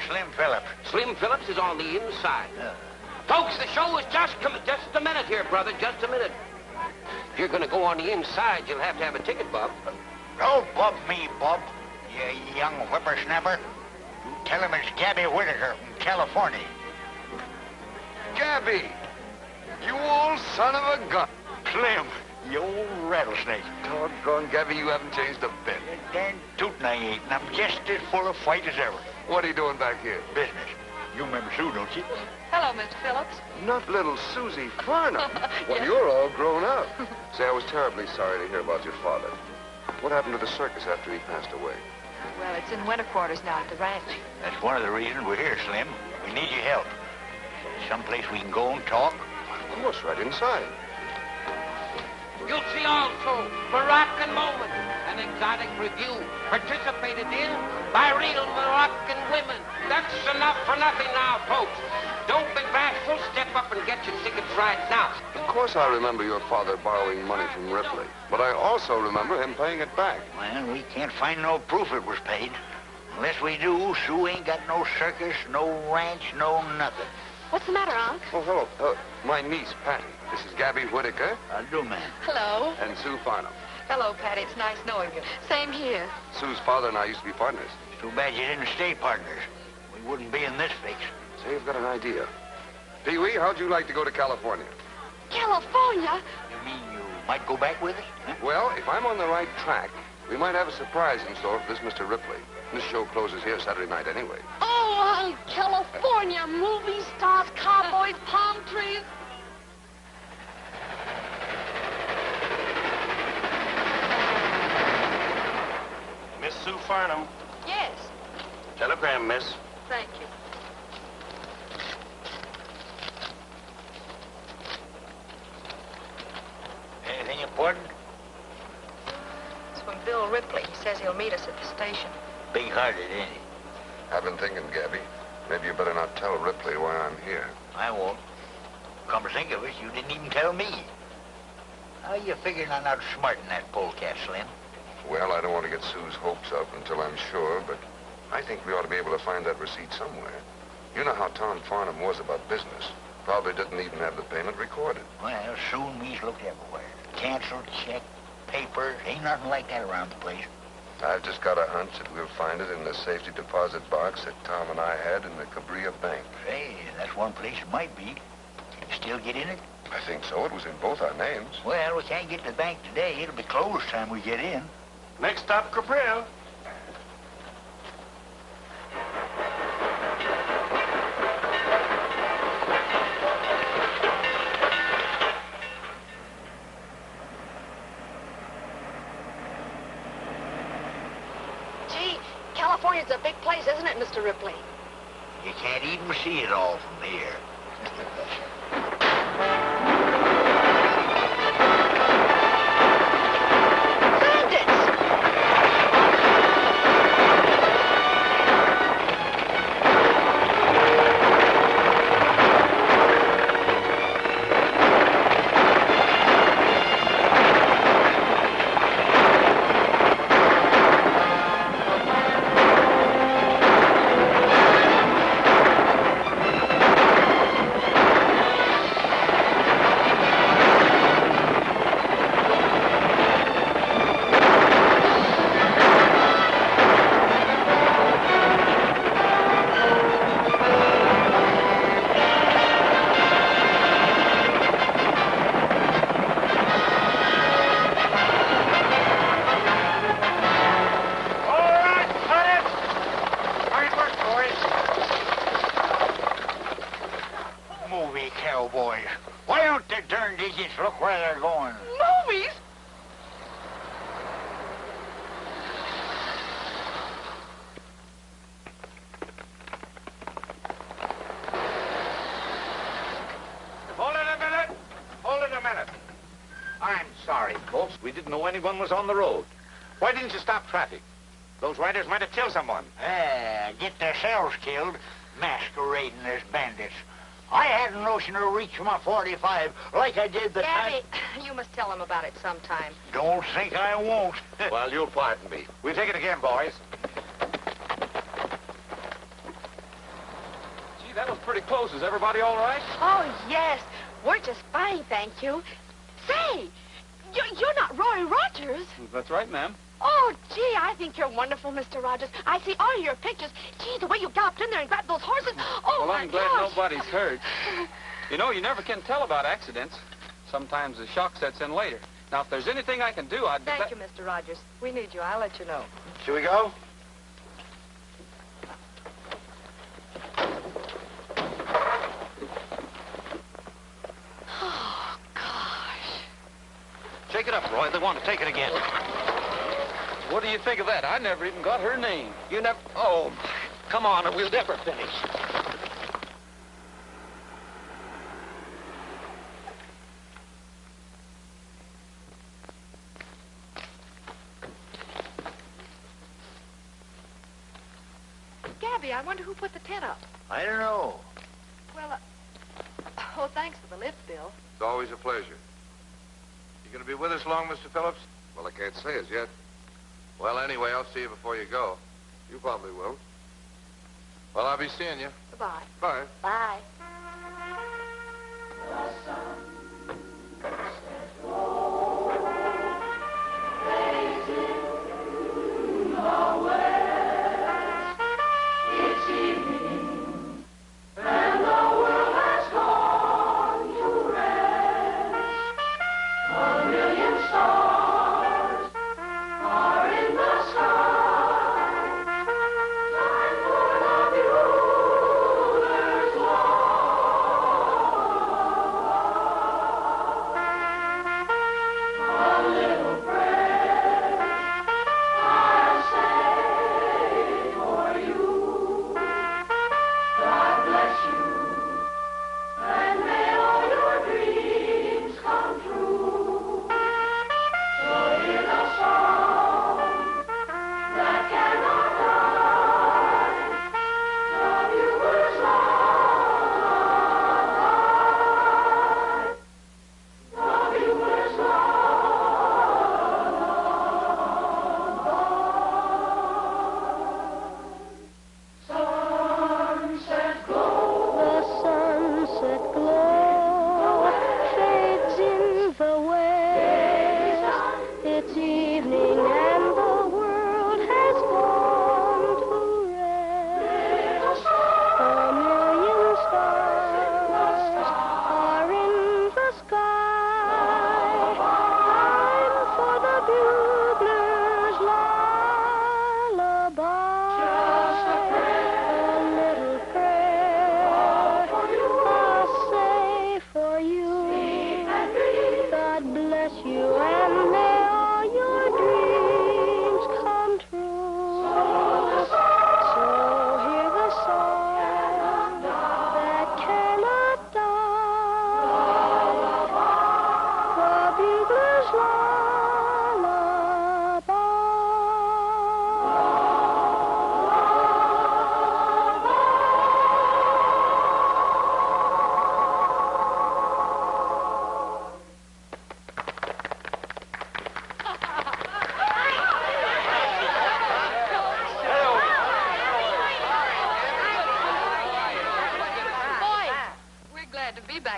Slim Phillips? Slim Phillips is on the inside. Folks, the show is just a minute here, brother, just a minute. If you're going to go on the inside, you'll have to have a ticket, Bob. Don't bug me, Bob, you young whippersnapper. You tell him it's Gabby Whitaker from California. Gabby! You old son of a gun. Slim, you old rattlesnake. Doggone, Gabby, you haven't changed a bit. You're darn tootin' I ain't, and I'm just as full of fight as ever. What are you doing back here? Business. You remember Sue, don't you? Hello, Mr. Phillips. Not little Susie Farnum. Well, Yes. you're all grown up. Say, I was terribly sorry to hear about your father. What happened to the circus after he passed away? Well, it's in winter quarters now at the ranch. That's one of the reasons we're here, Slim. We need your help. Someplace we can go and talk. Of course, right inside. You'll see also Moroccan Moment, an exotic review participated in by real Moroccan women. That's enough for nothing now, folks. Don't be bashful. Step up and get your tickets right now. Of course I remember your father borrowing money from Ripley, but I also remember him paying it back. Well, we can't find no proof it was paid. Unless we do, Sue ain't got no circus, no ranch, no nothing. What's the matter, Unc? Oh, hello. My niece, Patty. This is Gabby Whitaker I'll do, man. Hello. and Sue Farnum. Hello, Patty. It's nice knowing you. Same here. Sue's father and I used to be partners. It's too bad you didn't stay partners. We wouldn't be in this fix. Say, you've got an idea. Pee-wee, how'd you like to go to California? California? You mean you might go back with us? Huh? Well, if I'm on the right track, we might have a surprise in store for this Mr. Ripley. This show closes here Saturday night anyway. Oh, California. Movie stars, cowboys, palm trees. Miss Sue Farnum. Yes. Telegram, miss. Thank you. Anything important? It's from Bill Ripley. He says he'll meet us at the station. Big-hearted, ain't he? I've been thinking, Gabby, maybe you better not tell Ripley why I'm here. I won't. Come to think of it, you didn't even tell me. How you figuring on outsmarting that polecat, Slim? Well, I don't want to get Sue's hopes up until I'm sure, but I think we ought to be able to find that receipt somewhere. You know how Tom Farnum was about business. Probably didn't even have the payment recorded. Well, Sue and me's looked everywhere. Canceled, check, papers, ain't nothing like that around the place. I've just got a hunch that we'll find it in the safety deposit box that Tom and I had in the Cabria Bank. Hey, that's one place it might be. Can you still get in it? I think so. It was in both our names. Well, we can't get to the bank today. It'll be closed time we get in. Next stop, Cabrillo. Gee, California's a big place, isn't it, Mr. Ripley? You can't even see it all from here. Cowboys. Why don't the darn digits look where they're going? Movies? Hold it a minute. Hold it a minute. I'm sorry, folks. We didn't know anyone was on the road. Why didn't you stop traffic? Those riders might have killed someone. Get themselves killed, masquerading as bandits. I had a notion to reach for my 45 like I did the Gabby, you must tell him about it sometime. Don't think I won't. Well, you'll pardon me. We'll take it again, boys. close. Is everybody all right? Oh, yes. We're just fine, thank you. Say, you're not Roy Rogers. That's right, ma'am. Oh, gee, I think you're wonderful, Mr. Rogers. I see all your pictures. Gee, the way you galloped in there and grabbed those horses. Oh, Well, my I'm glad gosh. nobody's hurt. You know, you never can tell about accidents. Sometimes the shock sets in later. Now, if there's anything I can do, I'd be Thank you, Mr. Rogers. We need you. I'll let you know. Should we go? Oh, gosh. Shake it up, Roy. They want to take it again. What do you think of that? I never even got her name. You never... Oh, come on, or we'll never finish. Gabby, I wonder who put the tent up. I don't know. Well, oh, thanks for the lift, Bill. It's always a pleasure. You going to be with us long, Mr. Phillips? Well, I can't say as yet. Well, anyway, I'll see you before you go. You probably will. Well, I'll be seeing you. Goodbye. Bye. Bye.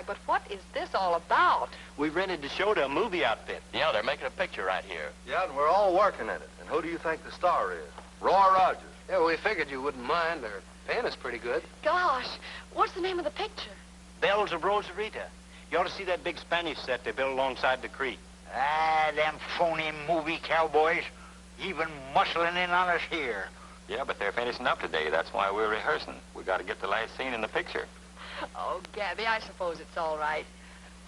But what is this all about? We rented the show to a movie outfit. Yeah, they're making a picture right here. Yeah, and we're all working in it. And who do you think the star is? Roy Rogers. Yeah, we figured you wouldn't mind. They're paying us pretty good. Gosh, what's the name of the picture? Bells of Rosarita. You ought to see that big Spanish set they built alongside the creek. Ah, them phony movie cowboys. Even muscling in on us here. Yeah, but they're finishing up today. That's why we're rehearsing. We got to get the last scene in the picture. Oh, Gabby, I suppose it's all right.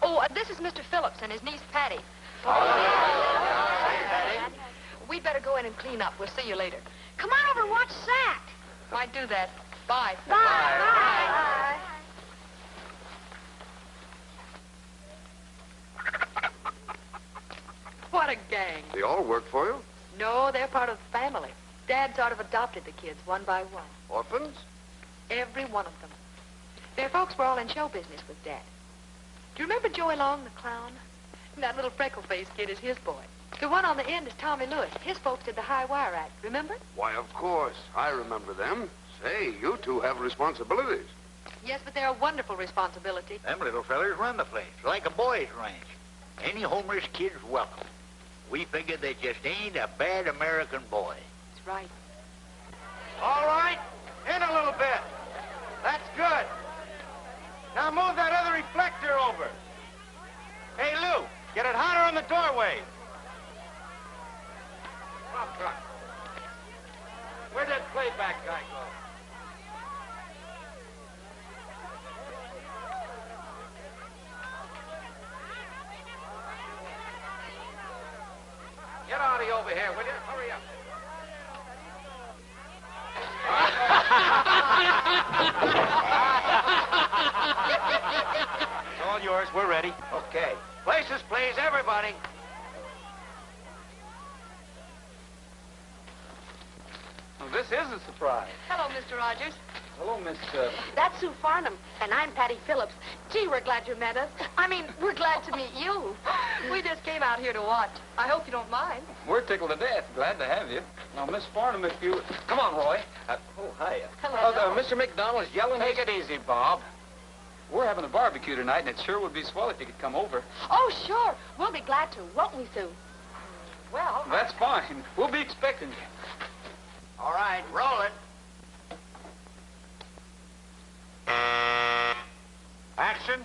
Oh, this is Mr. Phillips and his niece, Patty. We'd better go in and clean up. We'll see you later. Come on over and watch Zach. Might do that. Bye. Bye. Bye. What a gang. They all work for you? No, they're part of the family. Dad sort of adopted the kids one by one. Orphans? Every one of them. Their folks were all in show business with Dad. Do you remember Joey Long, the clown? And that little freckle-faced kid is his boy. The one on the end is Tommy Lewis. His folks did the High Wire Act, remember? Why, of course. I remember them. Say, you two have responsibilities. Yes, but they're a wonderful responsibility. Them little fellers run the place, like a boys' ranch. Any Homer's kid's welcome. We figure they just ain't a bad American boy. That's right. All right, in a little bit. That's good. Now move that other reflector over. Hey, Lou, get it hotter on the doorway. Come on. Where'd that playback guy go? Get Artie over here, will you? Hurry up. It's all yours. We're ready. Okay. Places, please, everybody. Well, this is a surprise. Hello, Mr. Rogers. Hello, Miss... That's Sue Farnum, and I'm Patty Phillips. Gee, we're glad you met us. I mean, we're glad to meet you. We just came out here to watch. I hope you don't mind. We're tickled to death. Glad to have you. Now, Miss Farnum, if you... Come on, Roy. Hiya. Hello. Mr. McDonald's yelling. Take it easy, Bob. We're having a barbecue tonight, and it sure would be swell if you could come over. Oh, sure. We'll be glad to, won't we, Sue? Well, That's fine. We'll be expecting you. All right, roll it. Action.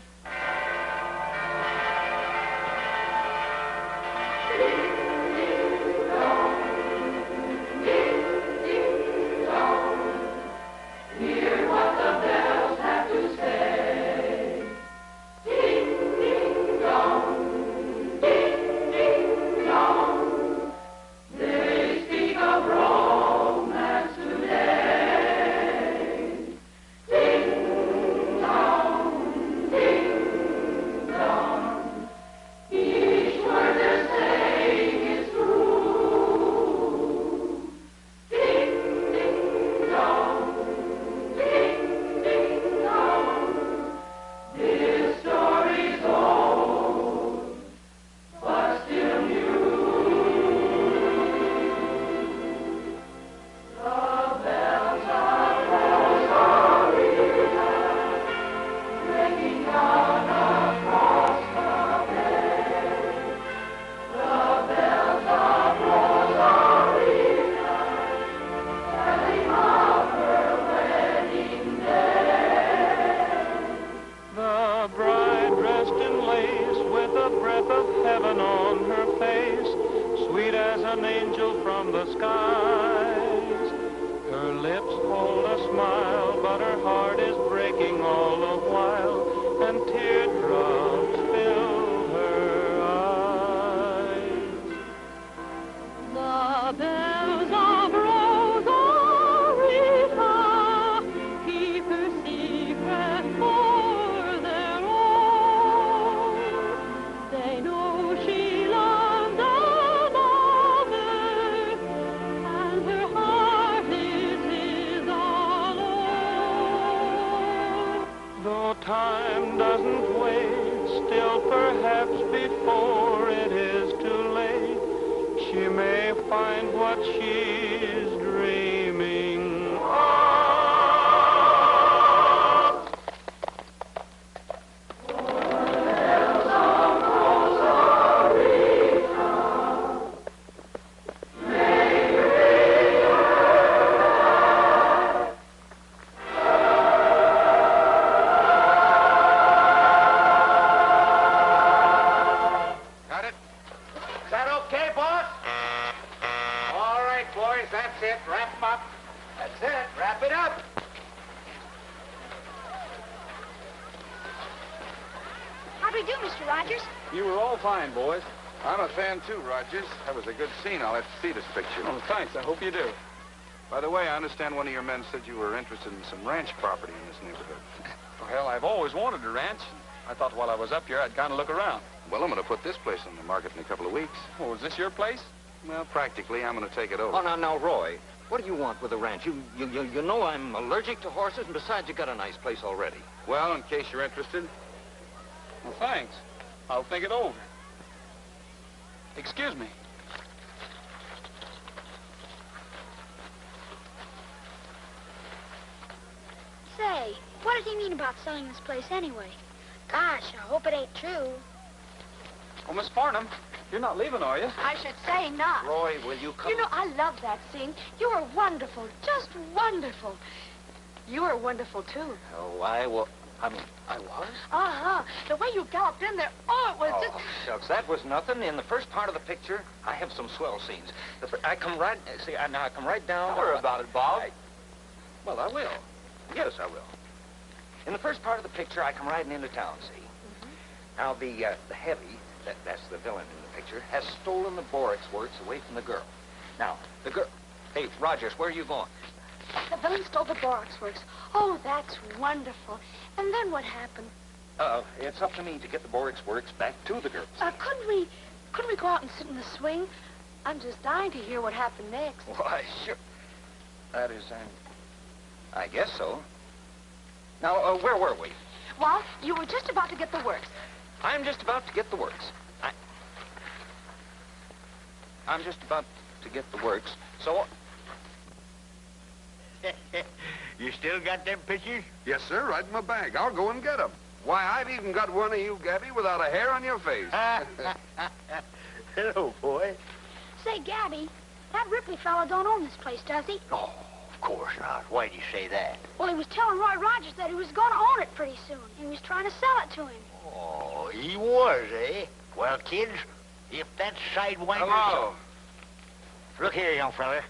That was a good scene. I'll have to see this picture. Oh, thanks. I hope you do. By the way, I understand one of your men said you were interested in some ranch property in this neighborhood. Well, I've always wanted a ranch. I thought while I was up here, I'd kind of look around. Well, I'm going to put this place on the market in a couple of weeks. Oh, is this your place? Well, practically, I'm going to take it over. Oh, now, Roy, what do you want with the ranch? You know I'm allergic to horses, and besides, you got a nice place already. Well, in case you're interested. Well, thanks. I'll think it over. Excuse me. Say, What does he mean about selling this place anyway? Gosh, I hope it ain't true. Oh, Miss Farnum, you're not leaving, are you? I should say not. Roy, will you come? You know, I love that scene. You were wonderful, just wonderful. You were wonderful, too. Oh, I was? Uh-huh. The way you galloped in there, it was just... Oh, shucks, that was nothing. In the first part of the picture, I have some swell scenes. I come right down... Tell her about it, Bob. Well, I will. Yes, I will. In the first part of the picture, I come riding into town, see? Now, the heavy, that's the villain in the picture, has stolen the borax works away from the girl. Now, the girl... Hey, Rogers, where are you going? The villain stole the borax works. Oh, that's wonderful. And then what happened? It's up to me to get the borax works back to the girls. Couldn't we go out and sit in the swing? I'm just dying to hear what happened next. Why, sure. That is, I guess so. Now, where were we? Well, you were just about to get the works. I'm just about to get the works. I'm just about to get the works, so... You still got them pictures? Yes, sir, right in my bag. I'll go and get them. Why, I've even got one of you, Gabby, without a hair on your face. Hello, boy. Say, Gabby, that Ripley fellow don't own this place, does he? Oh, of course not. Why'd you say that? Well, he was telling Roy Rogers that he was going to own it pretty soon. He was trying to sell it to him. Oh, he was, eh? Well, kids, if that sidewinder... Hello. Look here, young fella.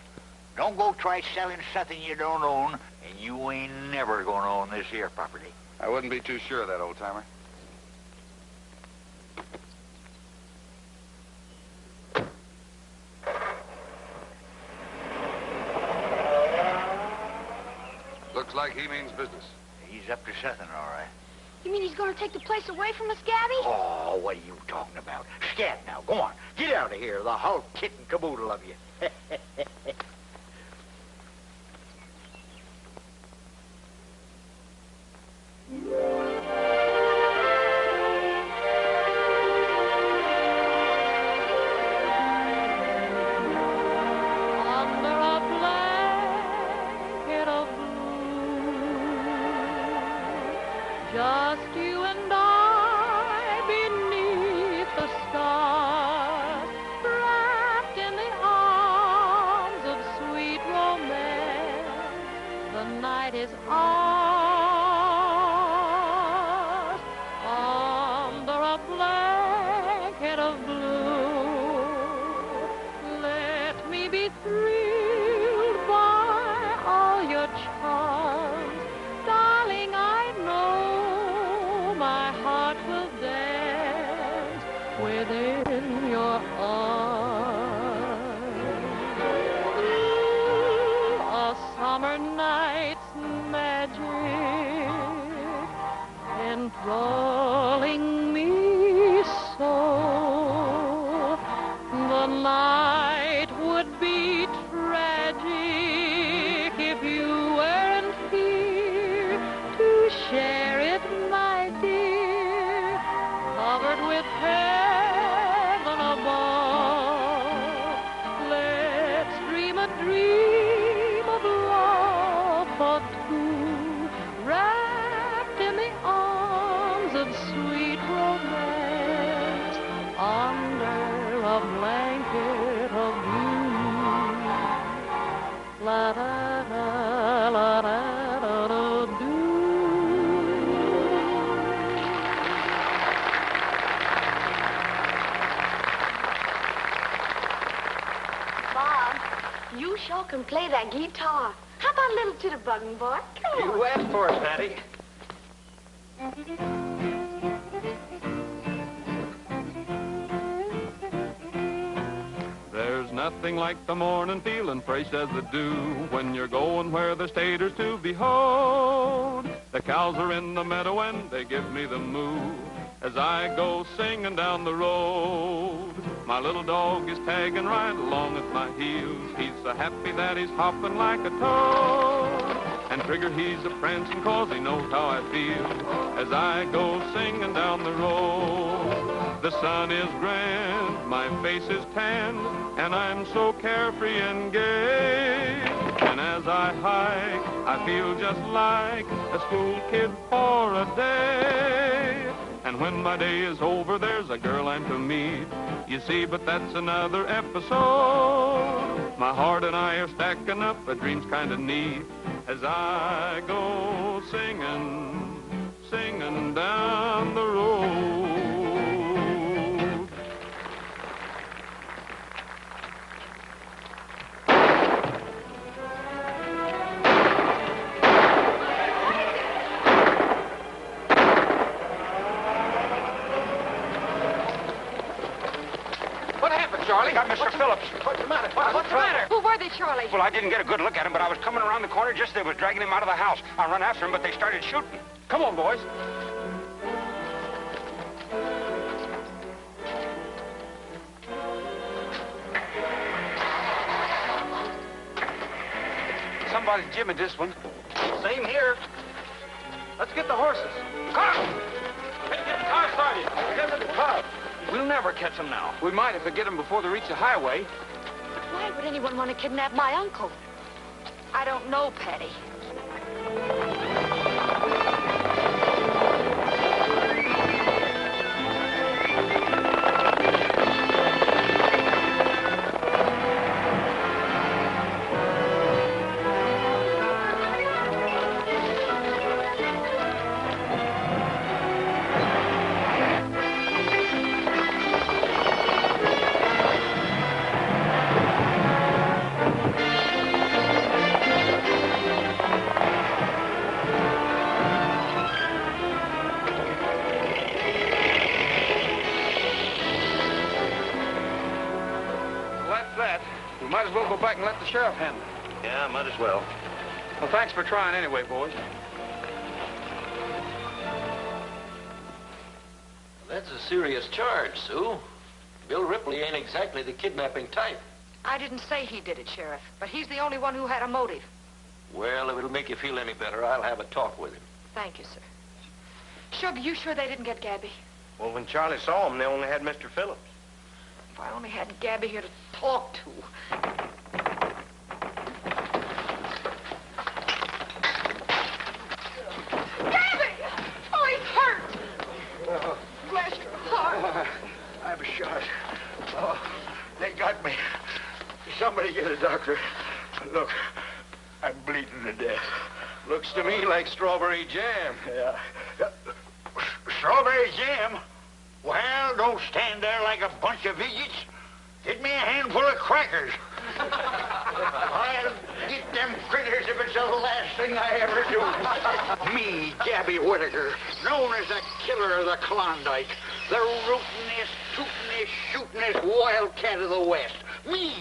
Don't go try selling something you don't own, and you ain't never gonna own this here property. I wouldn't be too sure of that, old-timer. Looks like he means business. He's up to something, all right. You mean he's going to take the place away from us, Gabby? Oh, what are you talking about? Scat now, go on. Get out of here, the whole kit and caboodle of you. Just you and I beneath the stars, wrapped in the arms of sweet romance. The night is ours, under a blanket of blue. Let me be thrilled by all your charms, darling. I know my heart will dance within your arms. A summer night's magic enthralling me so. The night would be tragic if you weren't here to share it, my dear, covered with heaven above. Let's dream a dream of love for two, wrapped in the arms of sweet romance, under a blanket of blue. La da da la da da da do. Bob, you sure can play that guitar. How about a little jitterbugging, boy? Come on. You asked for it, Patty. There's nothing like the morning feeling fresh as the dew when you're going where the staters to behold. The cows are in the meadow and they give me the moo as I go singing down the road. My little dog is tagging right along at my heels. He's so happy that he's hopping like a toad. And Trigger, he's a prancing 'cause he knows how I feel as I go singing down the road. The sun is grand, my face is tanned, and I'm so carefree and gay. And as I hike, I feel just like a school kid for a day. And when my day is over, there's a girl I'm to meet. You see, but that's another episode. My heart and I are stacking up, a dream's kind of neat. As I go singing, singing down the road. Charlie, got Mr. Phillips. What's the matter? What's the matter? Who were they, Charlie? Well, I didn't get a good look at him, but I was coming around the corner just as they was dragging him out of the house. I run after him, but they started shooting. Come on, boys. Somebody's jimmied this one. Same here. Let's get the horses. Come! Get the car started. Get to the car. We'll never catch them now. We might if we get them before they reach the highway. Why would anyone want to kidnap my uncle? I don't know, Patty. We might as well go back and let the sheriff handle it. Yeah, might as well. Well, thanks for trying anyway, boys. That's a serious charge, Sue. Bill Ripley ain't exactly the kidnapping type. I didn't say he did it, Sheriff, but he's the only one who had a motive. Well, if it'll make you feel any better, I'll have a talk with him. Thank you, sir. Shug, you sure they didn't get Gabby? Well, when Charlie saw him, they only had Mr. Phillips. If I only had Gabby here to talk to. Gabby! Oh, he's hurt! Bless your heart. I'm shot. Oh, they got me. Somebody get a doctor. Look, I'm bleeding to death. Looks to me like strawberry jam. Yeah. Strawberry jam? Well, don't stand there like a bunch of idiots. Get me a handful of crackers. I'll get them critters if it's the last thing I ever do. Me, Gabby Whitaker, known as the killer of the Klondike, the rootinest, tootinest, shootinest wildcat of the West. Me,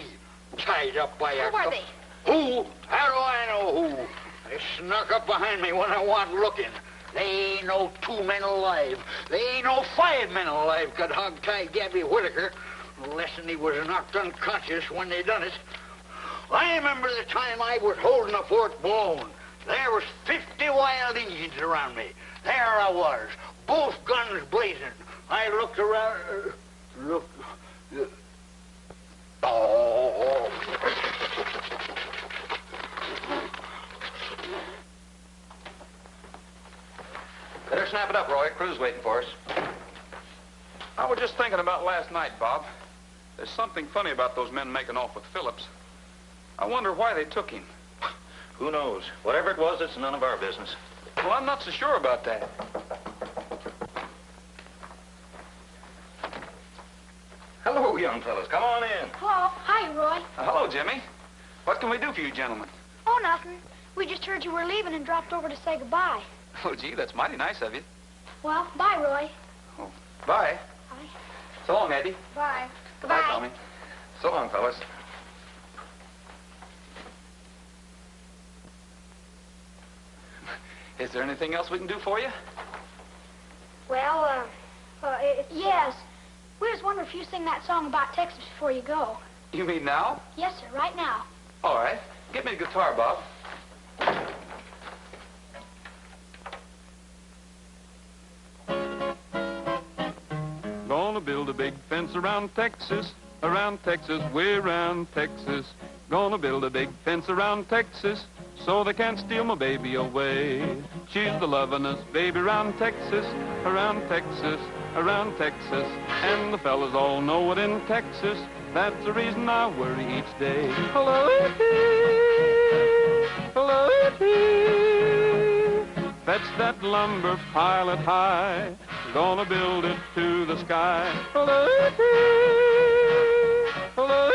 tied up by a... Who are they? Who? How do I know who? They snuck up behind me when I wasn't looking. They ain't no 2 men alive. They ain't no 5 men alive could hog-tie Gabby Whitaker, unless he was knocked unconscious when they done it. I remember the time I was holding the fort blown. There was 50 wild Indians around me. There I was, both guns blazing. I looked around, oh. Better snap it up, Roy. Crew's waiting for us. I was just thinking about last night, Bob. There's something funny about those men making off with Phillips. I wonder why they took him. Who knows? Whatever it was, it's none of our business. Well, I'm not so sure about that. Hello, young fellas. Come on in. Hello. Hi, Roy. Hello, Jimmy. What can we do for you gentlemen? Oh, nothing. We just heard you were leaving and dropped over to say goodbye. Oh, gee, that's mighty nice of you. Well, bye, Roy. Oh, bye. Bye. So long, Eddie. Bye. Goodbye, Tommy. So long, fellas. Is there anything else we can do for you? Well, yes. We just wonder if you sing that song about Texas before you go. You mean now? Yes, sir, right now. All right. Get me a guitar, Bob. Gonna build a big fence around Texas, way around Texas. Gonna build a big fence around Texas so they can't steal my baby away. She's the lovin'est baby around Texas, around Texas, around Texas. And the fellas all know it in Texas. That's the reason I worry each day. Hello, hello, fetch that lumber pile high. Gonna build it to the sky. Hello, hello,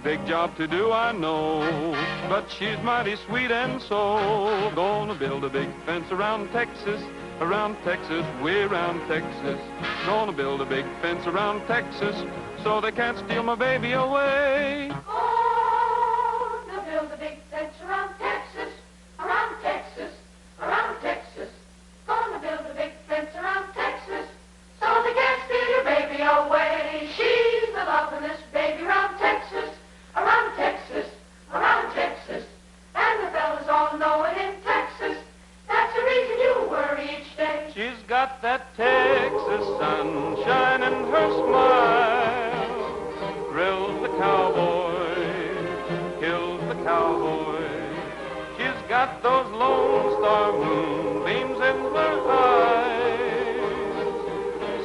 big job to do, I know, but she's mighty sweet and so. Gonna build a big fence around Texas, way around Texas. Gonna build a big fence around Texas so they can't steal my baby away. Gonna build a big fence around Texas, around Texas, around Texas. Gonna build a big fence around Texas so they can't steal your baby away. She's the lovin'est baby around Texas, around Texas, around Texas. And the fellas all know it in Texas. That's the reason you worry each day. She's got that Texas sunshine in her smile. Thrills the cowboy, kills the cowboy. She's got those Lone Star moonbeams in her eyes.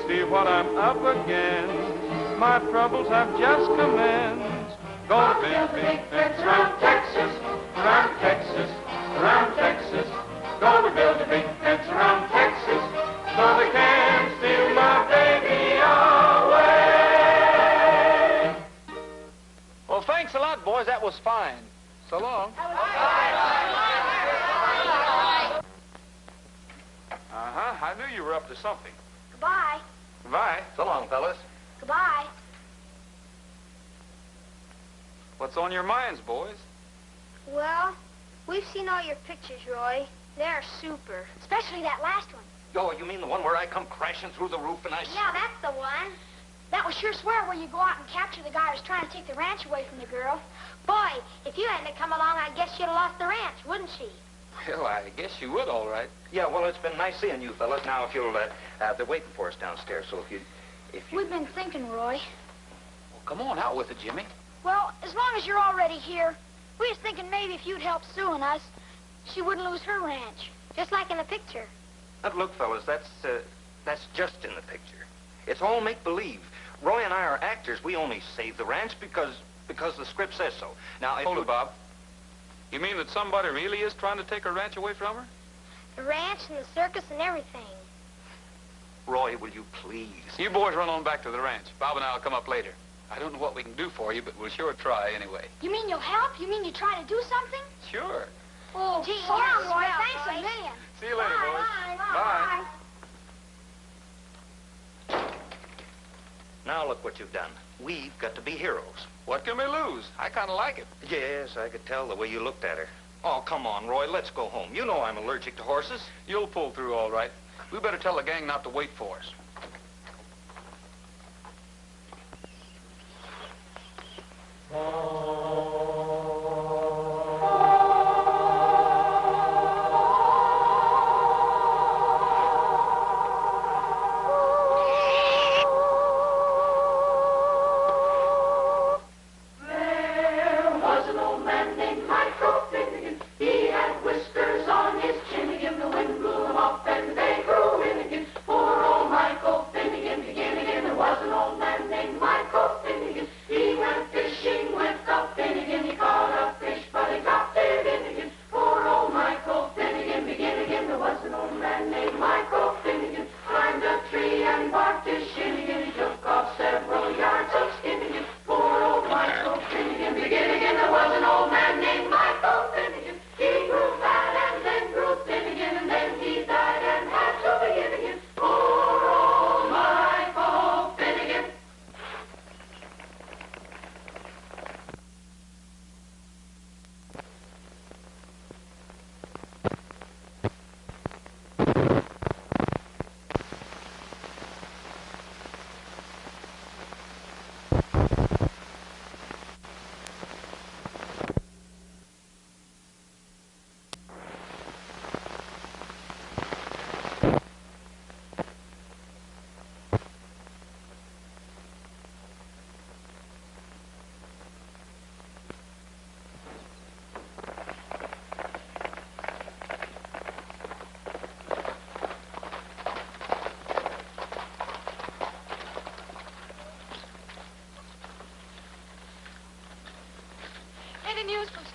See what I'm up against. My troubles have just commenced. Gonna build a big fence around Texas, around Texas, around Texas. Gonna build a big fence around Texas so they can't steal my baby away. Well, thanks a lot, boys. That was fine. So long. Uh-huh. I knew you were up to something. Goodbye. Goodbye. So long, fellas. Goodbye. What's on your minds, boys? Well, we've seen all your pictures, Roy. They're super. Especially that last one. Oh, you mean the one where I come crashing through the roof and I... Yeah, that's the one. That was sure swear where you go out and capture the guy who's trying to take the ranch away from the girl. Boy, if you hadn't come along, I guess she'd have lost the ranch, wouldn't she? Well, I guess you would, all right. Yeah, well, it's been nice seeing you fellas. Now, if you'll... they're waiting for us downstairs, so if you... We've been thinking, Roy. Well, come on out with it, Jimmy. Well, as long as you're already here, we was thinking maybe if you'd help Sue and us, she wouldn't lose her ranch, just like in the picture. But look, fellas, that's just in the picture. It's all make-believe. Roy and I are actors. We only save the ranch because the script says so. Now, if Hold it, Bob. You mean that somebody really is trying to take her ranch away from her? The ranch and the circus and everything. Roy, will you please? You boys run on back to the ranch. Bob and I will come up later. I don't know what we can do for you, but we'll sure try anyway. You mean you'll help? You mean you try to do something? Sure. Oh, gee, yeah, Roy. Thanks a million. See you later, boys. Bye. Now look what you've done. We've got to be heroes. What can we lose? I kind of like it. Yes, I could tell the way you looked at her. Oh, come on, Roy. Let's go home. You know I'm allergic to horses. You'll pull through all right. We better tell the gang not to wait for us. He went fishing with the Finnegan.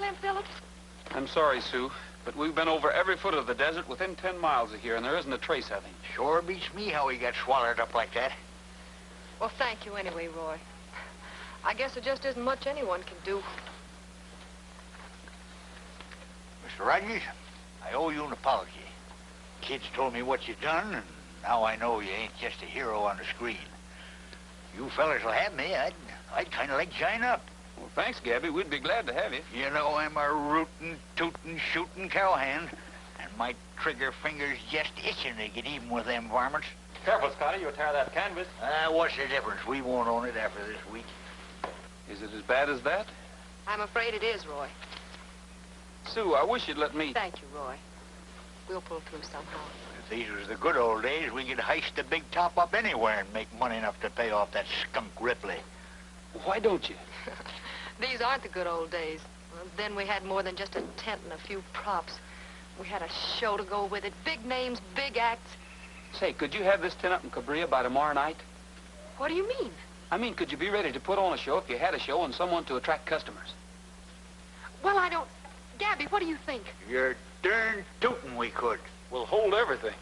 Clem Phillips? I'm sorry, Sue, but we've been over every foot of the desert within 10 miles of here, and there isn't a trace of him. Sure beats me how he got swallowed up like that. Well, thank you anyway, Roy. I guess there just isn't much anyone can do. Mr. Rogers, I owe you an apology. Kids told me what you done, and now I know you ain't just a hero on the screen. You fellas will have me. I'd kind of like to join up. Well, thanks, Gabby. We'd be glad to have you. You know I'm a rootin', tootin', shootin' cowhand, and my trigger finger's just itching to get even with them varmints. Careful, Scotty. You'll tear that canvas. What's the difference? We won't own it after this week. Is it as bad as that? I'm afraid it is, Roy. Sue, I wish you'd let me... Thank you, Roy. We'll pull through somehow. If these was the good old days, we could heist the big top up anywhere and make money enough to pay off that skunk Ripley. Why don't you? These aren't the good old days. Well, then we had more than just a tent and a few props. We had a show to go with it. Big names, big acts. Say, could you have this tent up in Cabria by tomorrow night? What do you mean? I mean, could you be ready to put on a show if you had a show and someone to attract customers? Well, I don't... Gabby, what do you think? You're darn tootin' we could. We'll hold everything.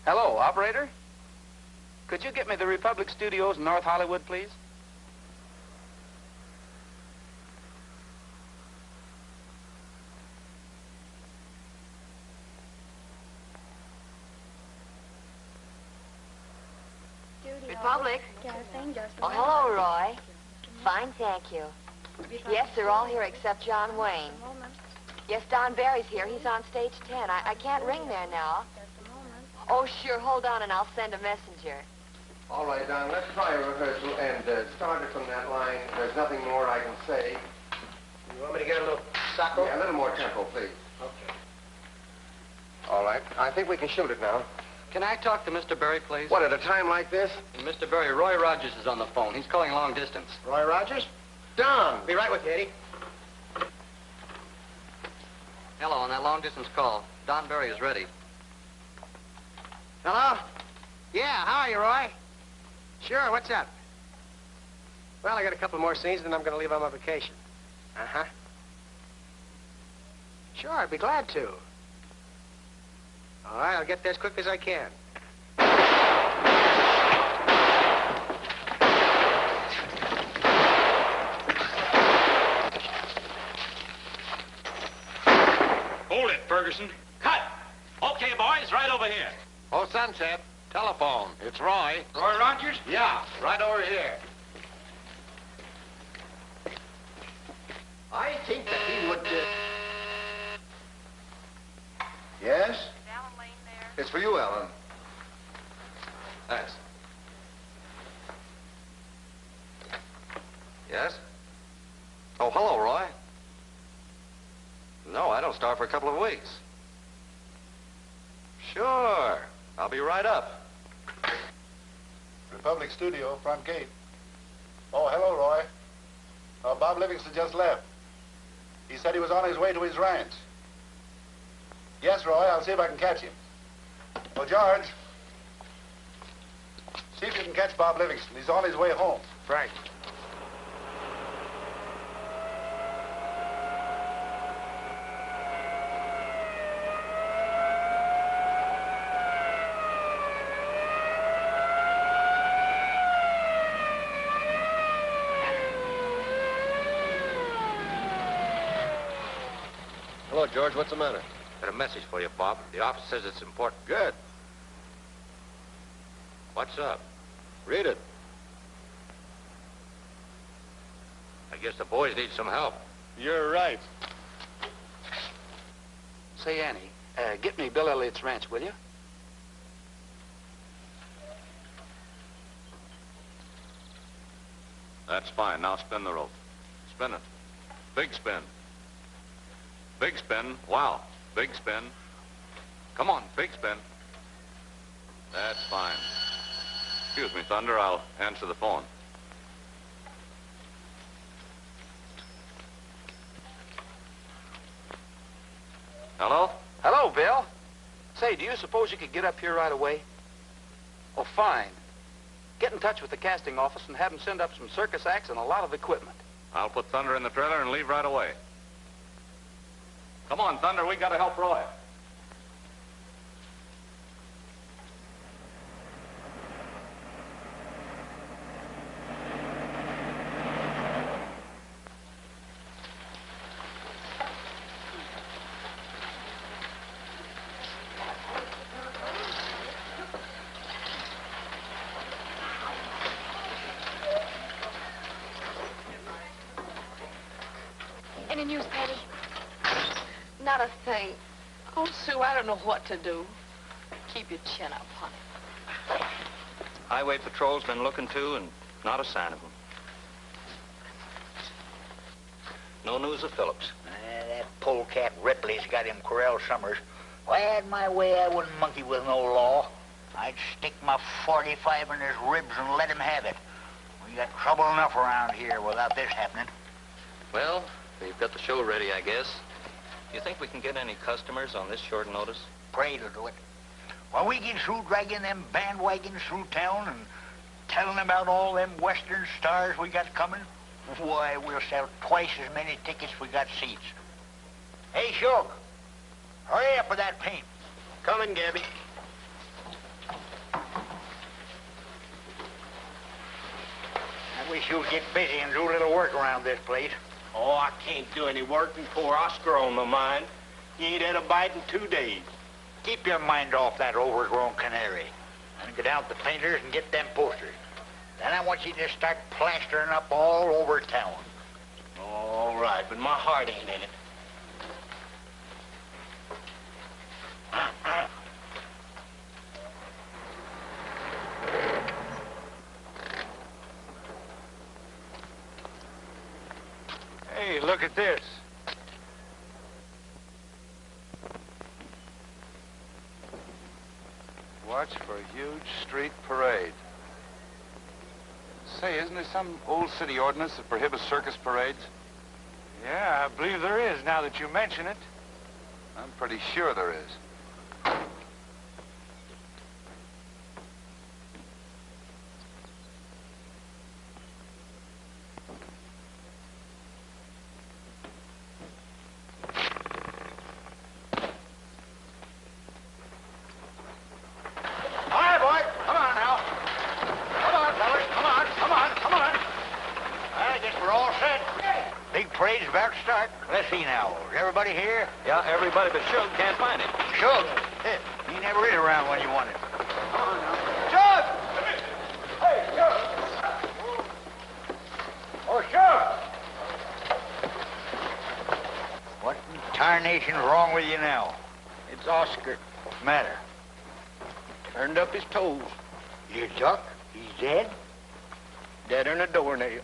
Hello, operator? Could you get me the Republic Studios in North Hollywood, please? Republic? Oh, hello, Roy. Fine, thank you. Yes, they're all here except John Wayne. Yes, Don Barry's here. He's on stage 10. I can't ring there now. Oh, sure. Hold on, and I'll send a messenger. All right, Don, let's try a rehearsal and start it from that line. There's nothing more I can say. You want me to get a little sacco? Yeah, a little more tempo, please. Okay. All right, I think we can shoot it now. Can I talk to Mr. Barry, please? What, at a time like this? Mr. Barry, Roy Rogers is on the phone. He's calling long distance. Roy Rogers? Don! Be right with you, Eddie. Hello, on that long distance call. Don Barry is ready. Hello? Yeah, how are you, Roy? Sure, what's up? Well, I got a couple more scenes, then I'm going to leave on my vacation. Uh-huh. Sure, I'd be glad to. All right, I'll get there as quick as I can. Hold it, Ferguson. Cut! Okay, boys, right over here. Oh, Sunset. Telephone. It's Roy. Roy Rogers? Yeah, right over here. I think that he would... Yes? Is Alan Lane there? It's for you, Alan. Thanks. Yes? Oh, hello, Roy. No, I don't start for a couple of weeks. Sure. I'll be right up. Republic Studio, front gate. Oh, hello, Roy. Bob Livingston just left. He said he was on his way to his ranch. Yes, Roy, I'll see if I can catch him. Oh, George. See if you can catch Bob Livingston. He's on his way home. Right. Hello, George. What's the matter? Got a message for you, Bob. The office says it's important. Good. What's up? Read it. I guess the boys need some help. You're right. Say, Annie, get me Bill Elliott's ranch, will you? That's fine. Now spin the rope. Spin it. Big spin. Big spin. Wow. Big spin. Come on, big spin. That's fine. Excuse me, Thunder. I'll answer the phone. Hello? Hello, Bill. Say, do you suppose you could get up here right away? Oh, fine. Get in touch with the casting office and have them send up some circus acts and a lot of equipment. I'll put Thunder in the trailer and leave right away. Come on, Thunder, we gotta help Roy. Any news, Patty? Not a thing. Oh, Sue, I don't know what to do. Keep your chin up, honey. Highway Patrol's been looking too, and not a sign of him. No news of Phillips. That polecat Ripley's got him corralled Summers. If I had my way, I wouldn't monkey with no law. I'd stick my 45 in his ribs and let him have it. We got trouble enough around here without this happening. Well, we've got the show ready, I guess. You think we can get any customers on this short notice? Pray to do it. When we get through dragging them bandwagons through town and telling them about all them Western stars we got coming, why, we'll sell twice as many tickets we got seats. Hey, Shug, hurry up with that paint. Coming, Gabby. I wish you'd get busy and do a little work around this place. Oh, I can't do any work and poor Oscar on my mind. He ain't had a bite in 2 days. Keep your mind off that overgrown canary. And get out the painters and get them posters. Then I want you to start plastering up all over town. All right, but my heart ain't in it. Hey, look at this. Watch for a huge street parade. Say, isn't there some old city ordinance that prohibits circus parades? Yeah, I believe there is, now that you mention it. I'm pretty sure there is. About to start. Let's see now. Is everybody here? Yeah, everybody but Shug can't find him. Shug? He never is around when you want him. Come on now. Shug! Hey, Shug! Oh, Shug! What in tarnation's wrong with you now? It's Oscar. What's the matter? Turned up his toes. You duck? He's dead? Deader than a doornail.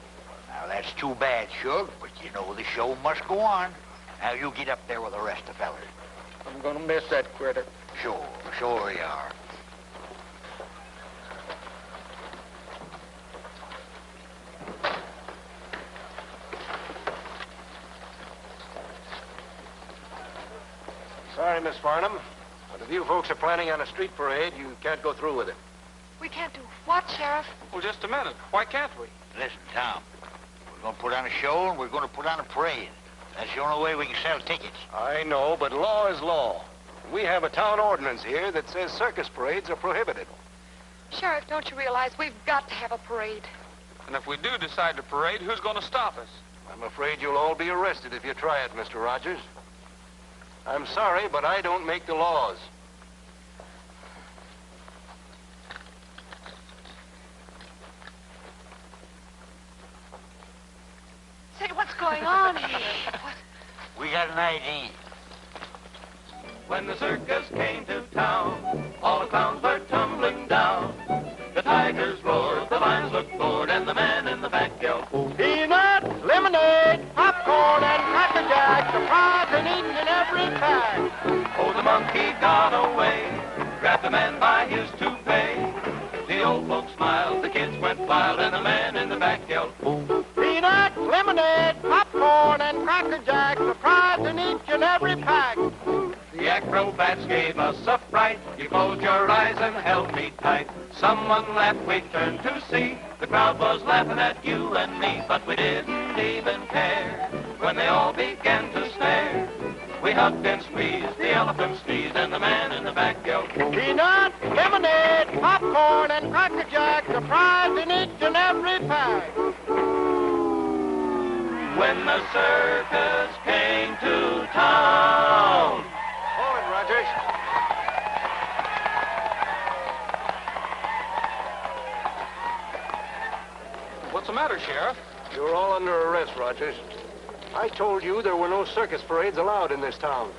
Now, that's too bad, Shug, but you know the show must go on. Now, you get up there with the rest of the fellas. I'm gonna miss that critter. Sure you are. Sorry, Miss Farnum, but if you folks are planning on a street parade, you can't go through with it. We can't do what, Sheriff? Well, just a minute. Why can't we? Listen, Tom. We're going to put on a show, and we're going to put on a parade. That's the only way we can sell tickets. I know, but law is law. We have a town ordinance here that says circus parades are prohibited. Sheriff, don't you realize we've got to have a parade? And if we do decide to parade, who's going to stop us? I'm afraid you'll all be arrested if you try it, Mr. Rogers. I'm sorry, but I don't make the laws. Say, what's going on here? We got an ID. When the circus came to town, all the clowns were tumbling down. The tigers roared, the lions looked bored, and the man in the back yelled, Peanuts, lemonade, popcorn, and Cracker Jack, surprise in each and every pack. oh, the monkey got away, grabbed the man by his toupee. The old folks smiled, the kids went wild, and the man in the back yelled, Peanuts, lemonade, popcorn, and Cracker Jack, surprise in each and every pack. The acrobats gave us a fright. You closed your eyes and held me tight. Someone laughed, we turned to see. The crowd was laughing at you and me, but we didn't even care when they all began to stare. We hugged and squeezed, the elephant sneezed, and the man in the back yelled, Peanut, lemonade, popcorn, and Cracker Jack, surprise in each and every pack. when the circus came to town. Hold it, Rogers. What's the matter, Sheriff? You're all under arrest, Rogers. I told you there were no circus parades allowed in this town.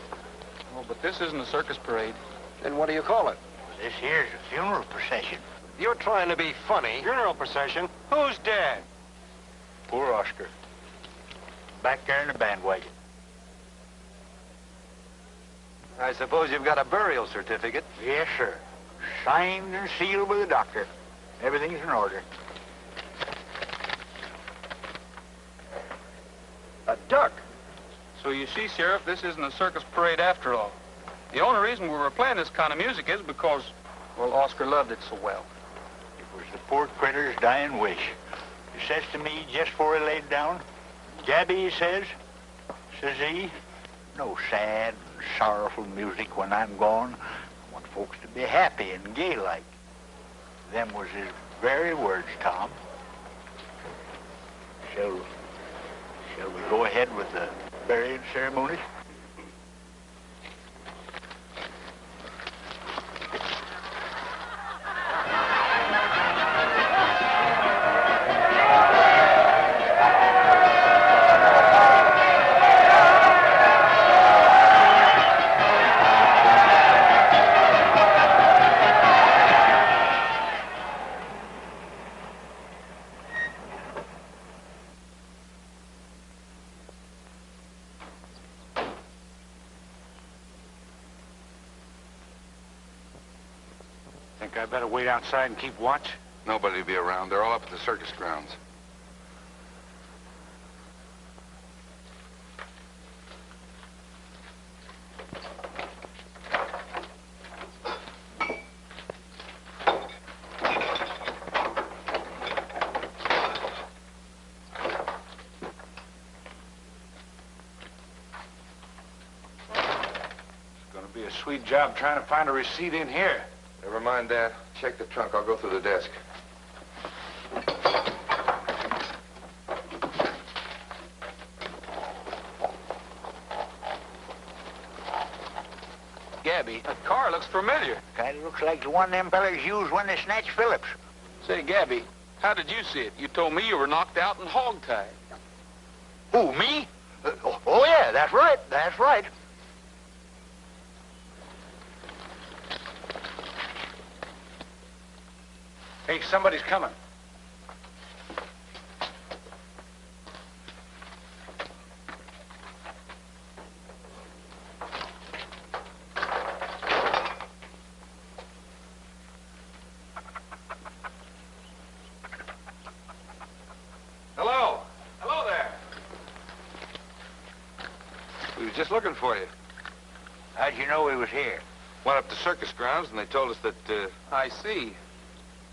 Oh, but this isn't a circus parade. Then what do you call it? This here's a funeral procession. You're trying to be funny. Funeral procession? Who's dead? Poor Oscar. Back there in the bandwagon. I suppose you've got a burial certificate. Yes, sir. Signed and sealed by the doctor. Everything's in order. A duck. So you see, Sheriff, this isn't a circus parade after all. The only reason we were playing this kind of music is because, well, Oscar loved it so well. It was the poor critter's dying wish. He says to me just before he laid down, Gabby, he says he, no sad and sorrowful music when I'm gone. I want folks to be happy and gay like. Them was his very words, Tom. Shall we go ahead with the burying ceremonies? Think I better wait outside and keep watch? Nobody will be around. They're all up at the circus grounds. It's gonna be a sweet job trying to find a receipt in here. Never mind that. Check the trunk. I'll go through the desk. Gabby, that car looks familiar. Kind of looks like the one them fellas used when they snatched Phillips. Say, Gabby, how did you see it? You told me you were knocked out and hogtied. Who, me? Oh, yeah, that's right. That's right. Hey, somebody's coming. Hello. Hello there. We were just looking for you. How'd you know he was here? Went up to circus grounds, and they told us that, I see.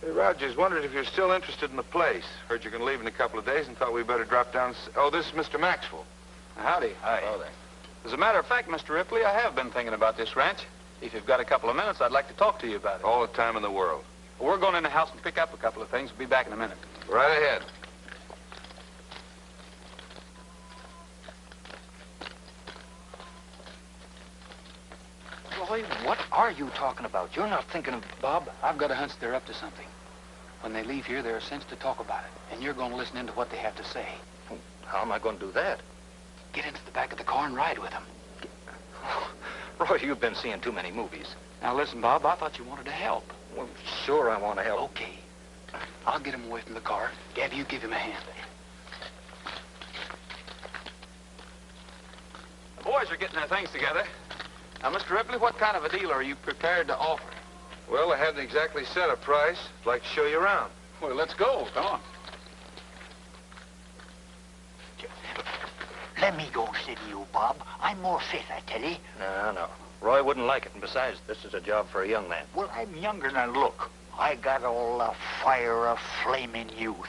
Hey, Rogers, wondered if you're still interested in the place. Heard you're going to leave in a couple of days and thought we'd better drop down. Oh, this is Mr. Maxwell. Howdy. Hi. Hello there. As a matter of fact, Mr. Ripley, I have been thinking about this ranch. If you've got a couple of minutes, I'd like to talk to you about it. All the time in the world. Well, we're going in the house and pick up a couple of things. We'll be back in a minute. Right ahead. Roy, what are you talking about? You're not thinking of... Bob, I've got a hunch they're up to something. When they leave here, they're a sense to talk about it, and you're going to listen into what they have to say. How am I going to do that? Get into the back of the car and ride with them. Roy, you've been seeing too many movies. Now, listen, Bob, I thought you wanted to help. Well, sure I want to help. Okay. I'll get him away from the car. Gabby, you give him a hand. The boys are getting their things together. Now, Mr. Ripley, what kind of a deal are you prepared to offer? Well, I haven't exactly set a price. I'd like to show you around. Well, let's go. Come on. Let me go instead of you, Bob. I'm more fit, I tell you. No. Roy wouldn't like it, and besides, this is a job for a young man. Well, I'm younger than I look. I got all the fire of flaming youth.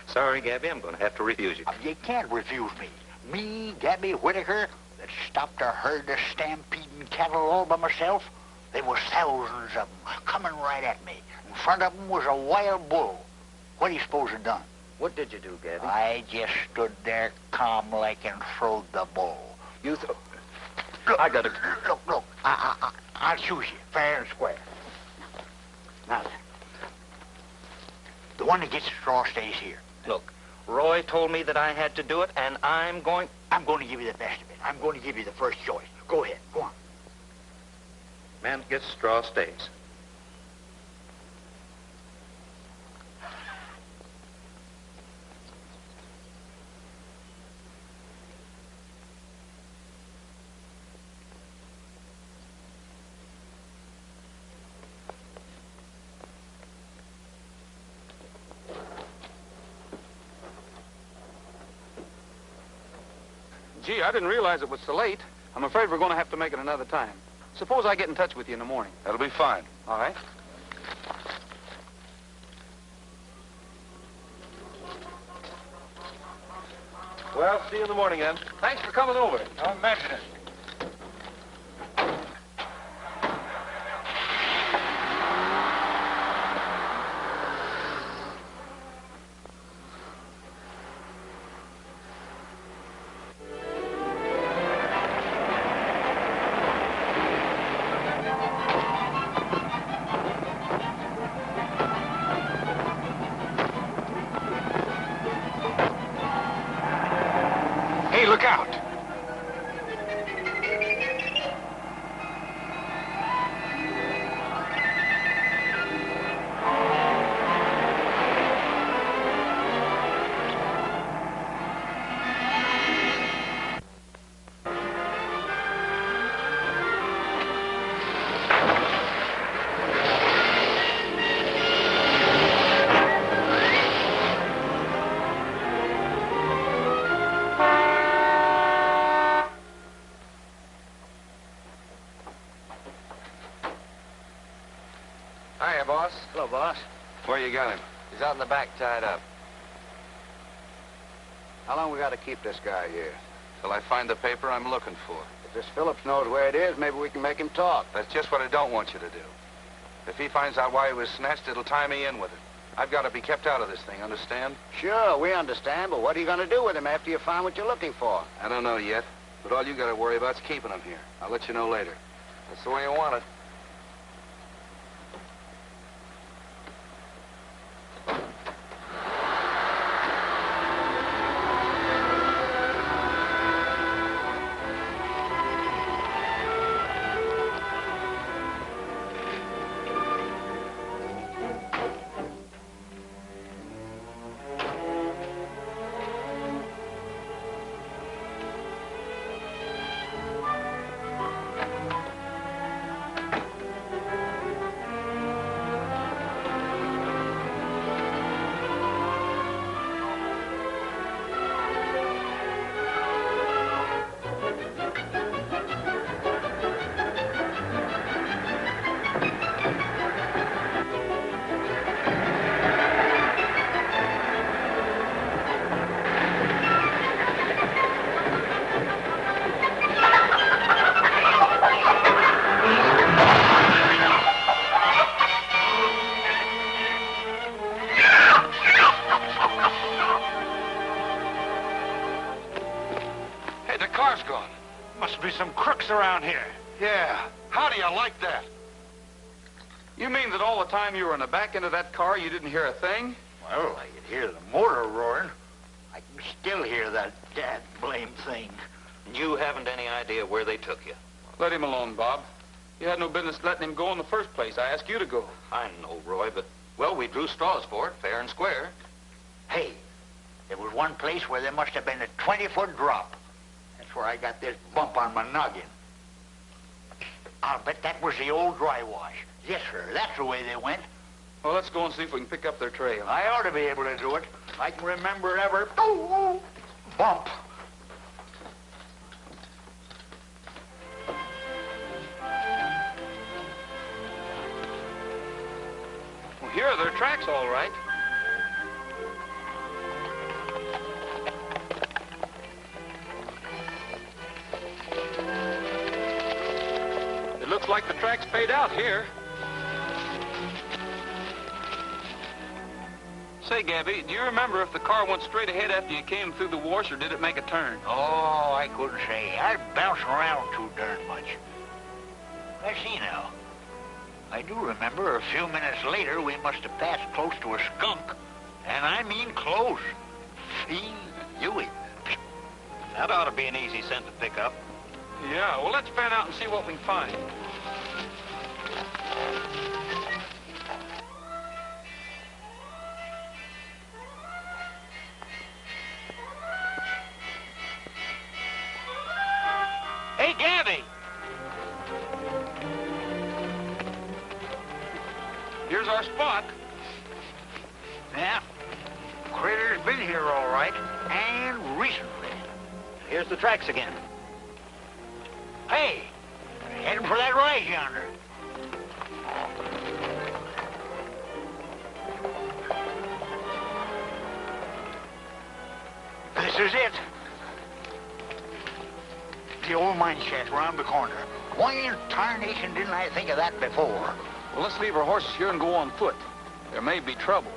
Sorry, Gabby, I'm going to have to refuse you. You can't refuse me. Me, Gabby Whitaker, that stopped a herd of stampeding cattle all by myself. There was thousands of them coming right at me. In front of them was a wild bull. What do you suppose I done? What did you do, Gabby? I just stood there calm like and throwed the bull. Look, I got to... Look. I'll choose you, fair and square. Now then, the one that gets the straw stays here. Look, Roy told me that I had to do it, and I'm going to give you the best of it. I'm going to give you the first choice. Go ahead, go on. Man that gets straw stays. Gee, I didn't realize it was so late. I'm afraid we're going to have to make it another time. Suppose I get in touch with you in the morning. That'll be fine. All right. Well, see you in the morning, then. Thanks for coming over. Don't mention it. Look out! Hiya, boss. Hello, boss. Where you got him? He's out in the back, tied up. How long we got to keep this guy here? Till I find the paper I'm looking for. If this Phillips knows where it is, maybe we can make him talk. That's just what I don't want you to do. If he finds out why he was snatched, it'll tie me in with it. I've got to be kept out of this thing, understand? Sure, we understand, but what are you going to do with him after you find what you're looking for? I don't know yet, but all you got to worry about is keeping him here. I'll let you know later. That's the way you want it. Around here. Yeah. How do you like that? You mean that all the time you were in the back end of that car, you didn't hear a thing? Well, I could hear the motor roaring. I can still hear that dad blame thing. You haven't any idea where they took you. Let him alone, Bob. You had no business letting him go in the first place. I asked you to go. I know, Roy, but, well, we drew straws for it, fair and square. Hey, there was one place where there must have been a 20-foot drop. That's where I got this bump on my noggin. I'll bet that was the old dry wash. Yes, sir. That's the way they went. Well, let's go and see if we can pick up their trail. I ought to be able to do it. I can remember every bump. Here are their tracks, all right. It looks like the tracks paid out here. Say, Gabby, do you remember if the car went straight ahead after you came through the wash, or did it make a turn? Oh, I couldn't say. I'd bounce around too darn much. Let's see now. I do remember a few minutes later we must have passed close to a skunk. And I mean close. Feel it. That ought to be an easy scent to pick up. Yeah, well, let's fan out and see what we can find. Hey, Gabby! Here's our spot. Yeah. Critter's been here all right, and recently. Here's the tracks again. Hey, heading for that rise yonder. This is it. The old mine shaft round the corner. Why in tarnation didn't I think of that before? Well, let's leave our horses here and go on foot. There may be trouble.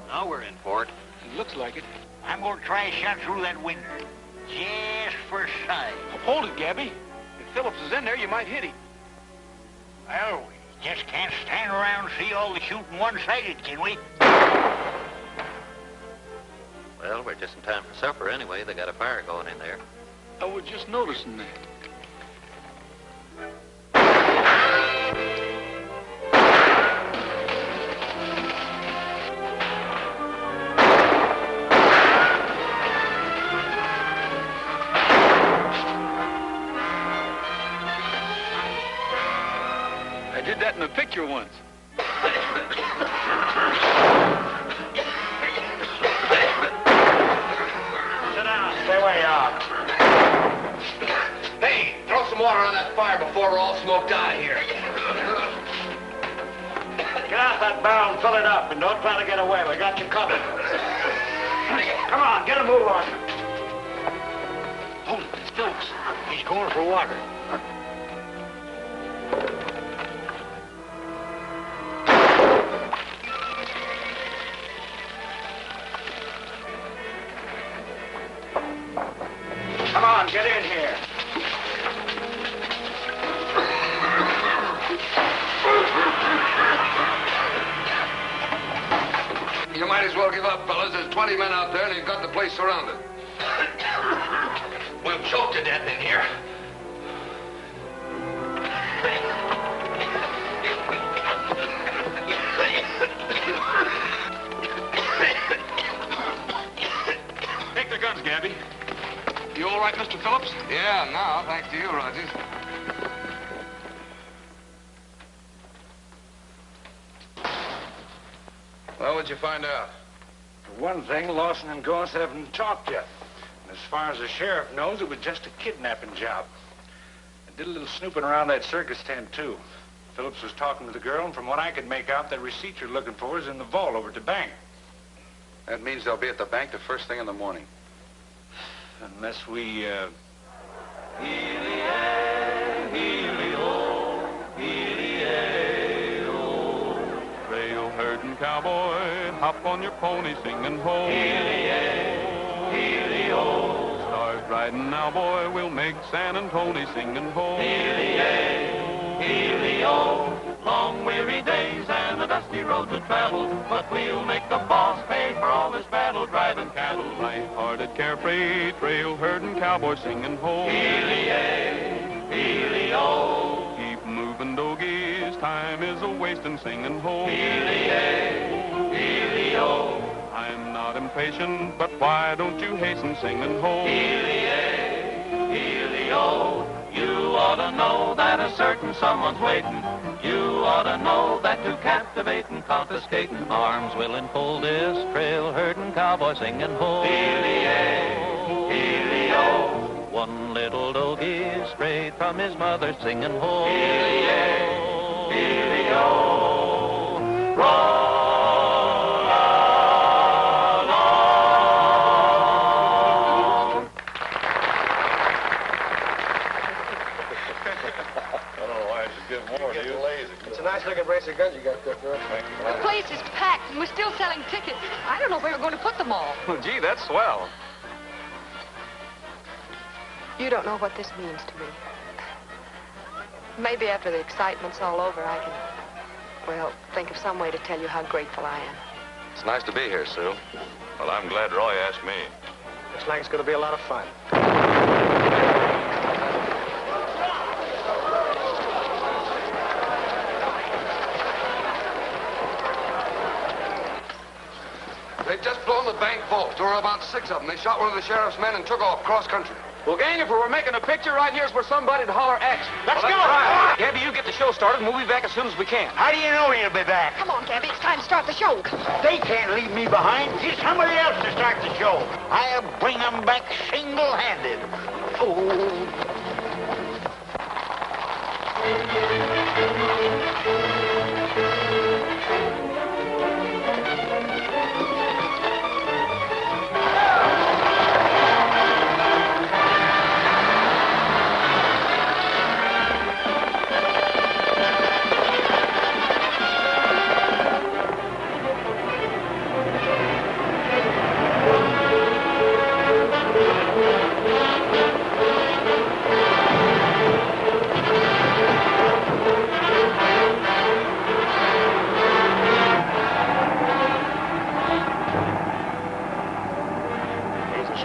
Now we're in for it. It looks like it. I'm going to try a shot through that window. Just for size. Hold it, Gabby. If Phillips is in there, you might hit him. Well, we just can't stand around and see all the shooting one-sided, can we? Well, we're just in time for supper anyway. They got a fire going in there. I was just noticing that. I did that in a picture once. Sit down. Stay where you are. Hey, throw some water on that fire before we're all smoked out here. Get out that barrel and fill it up, and don't try to get away. We got you covered. Come on, get a move on. Hold it, it's Phillips. He's going for water. Come on, get in here. You might as well give up, fellas. There's 20 men out there, and you've got the place surrounded. We'll choke to death in here. Take the guns, Gabby. You all right, Mr. Phillips? Yeah, now, thanks to you, Rogers. Well, what'd you find out? For one thing, Lawson and Goss haven't talked yet. And as far as the sheriff knows, it was just a kidnapping job. I did a little snooping around that circus tent, too. Phillips was talking to the girl, and from what I could make out, that receipt you're looking for is in the vault over at the bank. That means they'll be at the bank the first thing in the morning. Unless we, Trail herding cowboy, hop on your pony, singing ho. Start riding now, boy, we'll make San Antonio singing ho. Long weary days and the dusty road to travel, but we'll make the boss pay for all this battle driving cattle. Light-hearted, carefree, trail herding cowboy singing ho. Keep moving, doggies, time is a-wasting singing ho. I'm not patient, but why don't you hasten singing ho? Healy-ay, healy-o. You ought to know that a certain someone's waiting. You ought to know that to captivate and confiscating, arms will enfold this trail herding cowboy singing ho. Healy-ay, healy-o. One little doggy strayed from his mother singing ho. Healy-ay, healy-o. Roll along. It's a nice looking brace of guns you got there, girl. The place is packed, and we're still selling tickets. I don't know where we're going to put them all. Well, gee, that's swell. You don't know what this means to me. Maybe after the excitement's all over, I can, well, think of some way to tell you how grateful I am. It's nice to be here, Sue. Well, I'm glad Roy asked me. Looks like it's going to be a lot of fun. They'd just blown the bank vault. There were about 6 of them. They shot one of the sheriff's men and took off cross country. Well, gang, if we were making a picture right here's where somebody'd holler action. Let's go! Right. Gabby, you get the show started, and we'll be back as soon as we can. How do you know he'll be back? Come on, Gabby, it's time to start the show. They can't leave me behind. Get somebody else to start the show. I'll bring them back single-handed.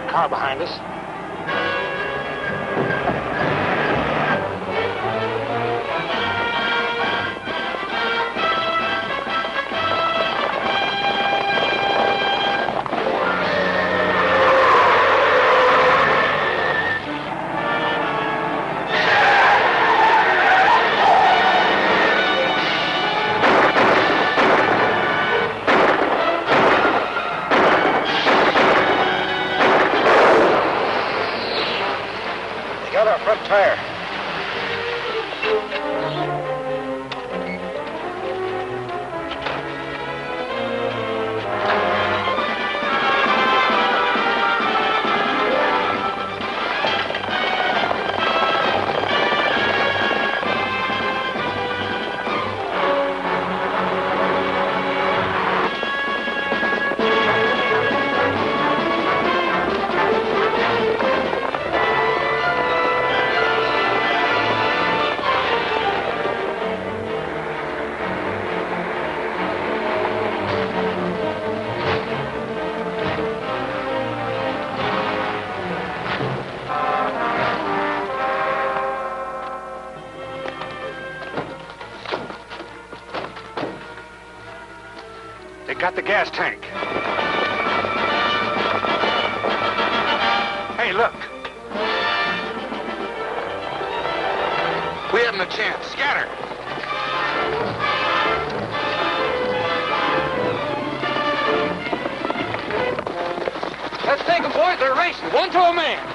Car behind us. Front tire. Got the gas tank. Hey, look. We haven't a chance. Scatter. Let's take them, boys. They're racing. One to a man.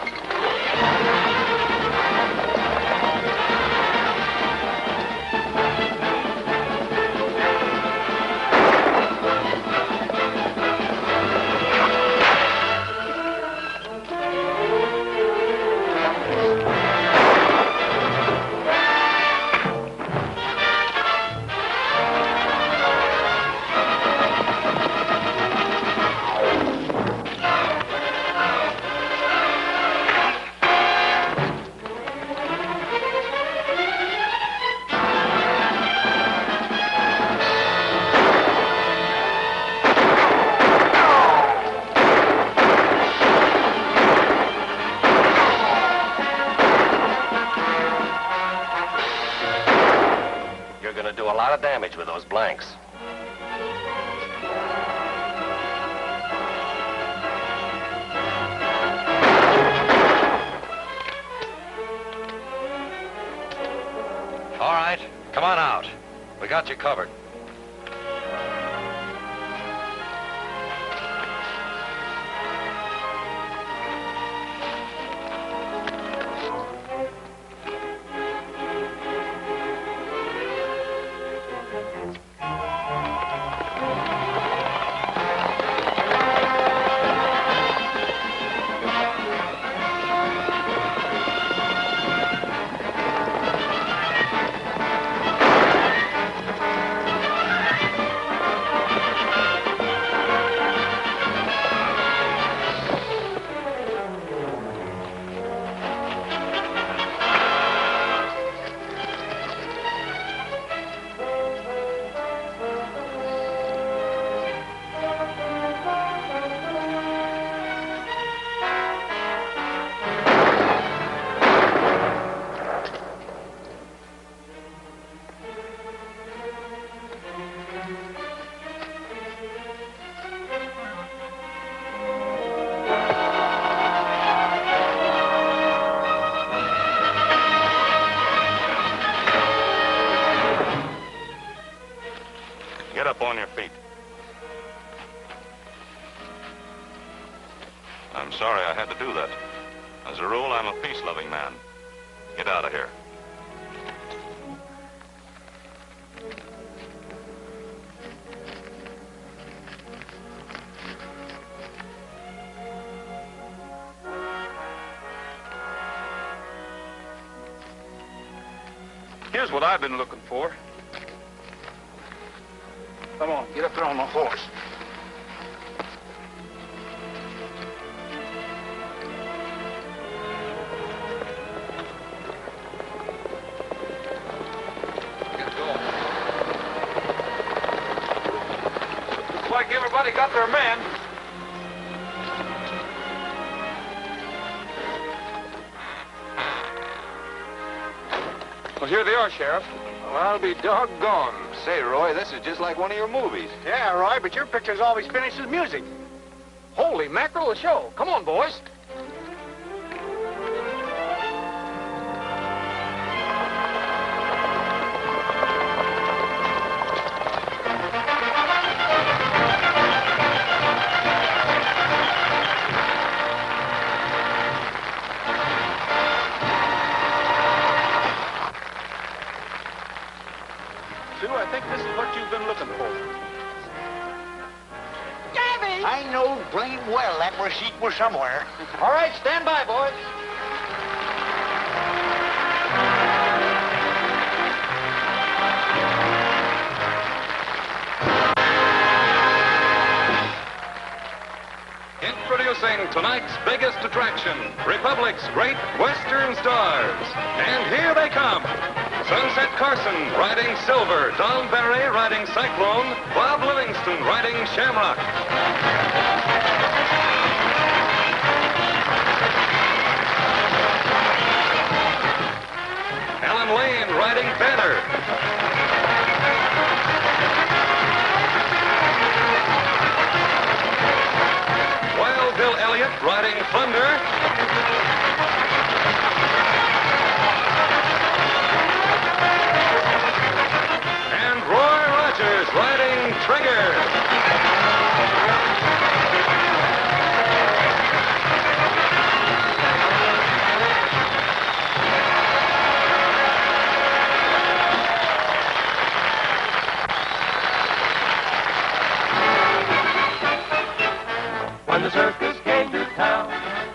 Damage with those blanks. got you covered. Get up on your feet. I'm sorry I had to do that. As a rule, I'm a peace-loving man. Get out of here. Here's what I've been looking for. Come on, get up there on the horse. Get going. Looks like everybody got their man. Well, here they are, Sheriff. Well, I'll be doggone. Say, Roy, this is just like one of your movies. Yeah, Roy, but your pictures always finish with music. Holy mackerel, a show. Come on, boys. Sue, I think this is what you've been looking for. Gabby! I know blame well that receipt was somewhere. All right, stand by, boys. Introducing tonight's biggest attraction, Republic's Great Western Stars. And here they come. Sunset Carson riding Silver, Don Barry riding Cyclone, Bob Livingston riding Shamrock. Alan Lane riding Banner. Wild Bill Elliott riding Thunder. And Roy Rogers riding Trigger. When the circus came to town,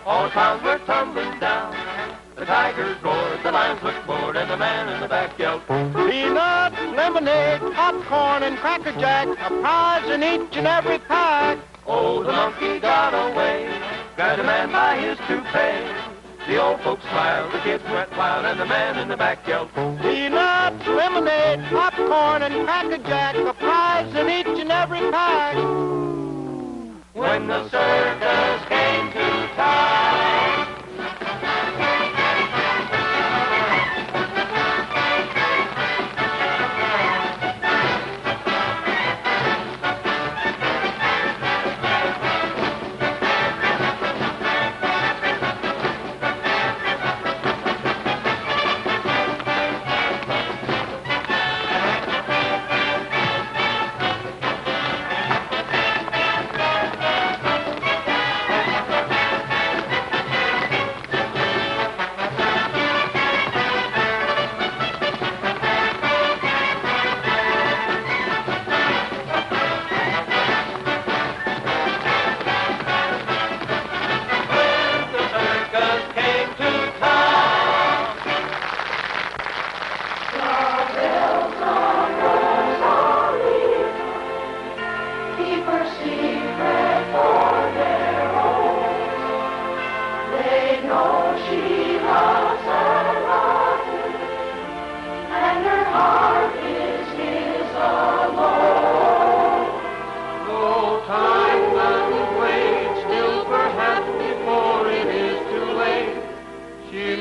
all the clowns were tumbling down. The tigers roared, the lions looked bored, and the man in the back yelled, Peanuts, lemonade, popcorn, and Cracker Jack, a prize in each and every pack. oh, the monkey got away, grabbed a man by his toupee. The old folks smiled, the kids went wild, and the man in the back yelled, Peanuts, lemonade, popcorn, and Cracker Jack, a prize in each and every pack. when the circus came to town.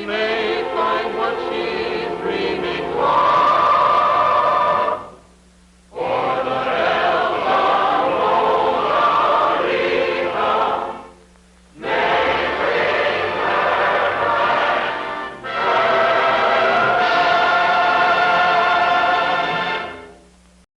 may find what she's dreaming of.